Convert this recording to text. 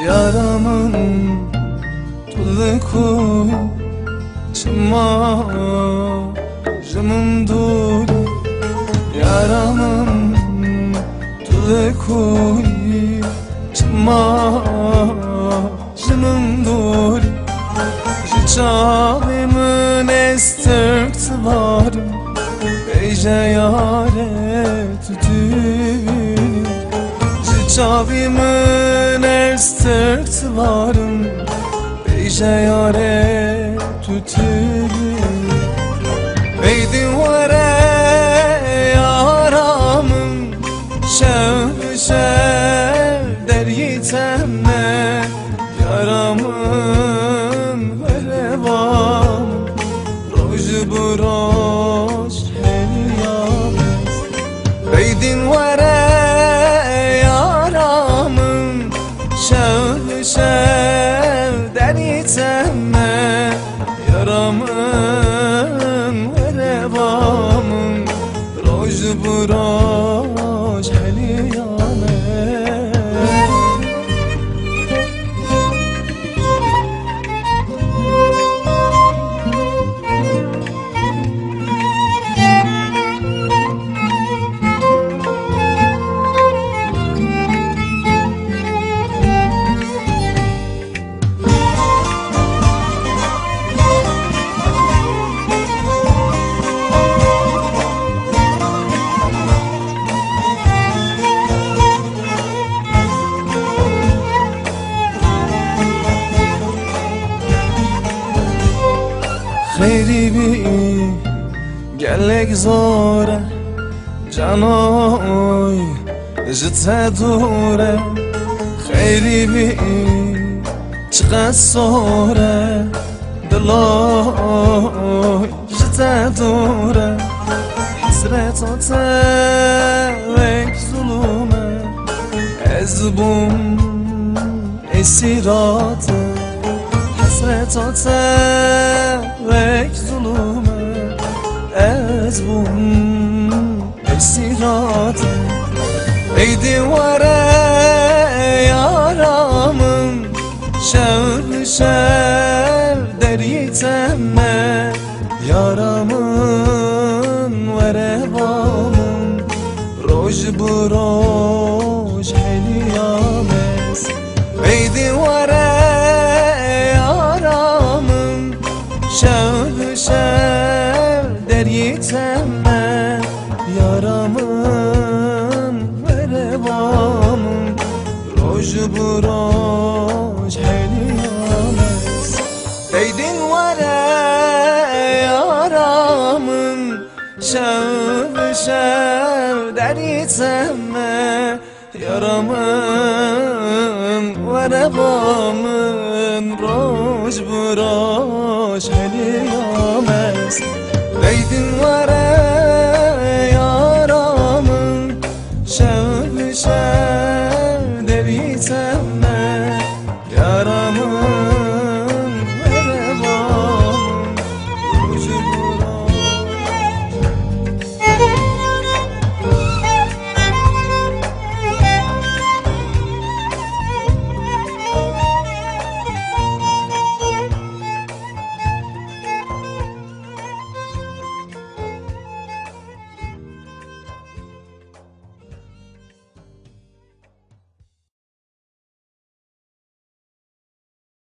Yaramın tuzu çımacımın dolu. Yaramın tuzu çımacımın dolu. Çağımın estirti varım beyce yâre tütün. Çağımın estirti varım beyce yâre tütün. Beydin vere yaramın şevşev deryitemme. Yaramın verevam roj buroj heliyamez. Beydin vere yaramın şevşev deryitemme. Yaramın verevamın roj buroj heliyamez. Xeyribi gelek zore canoy jite dure. Xeyribi çıqas sore diloy jite dure. Hasret atek zulüme ezbum esiratı. Hasret atek zulüme ezbum esiratı. Beydin vere yaramın şevşev deryitemme. Yaramın verevamın roj buroj heliyamez. Beydin vere yaramın şevşev deryitemme. Yaramın verevamın roj buroj heliyamez. Beydin vere yaramın şevşev deryitemme. Yaramın verevamın roj buroj heliyamez.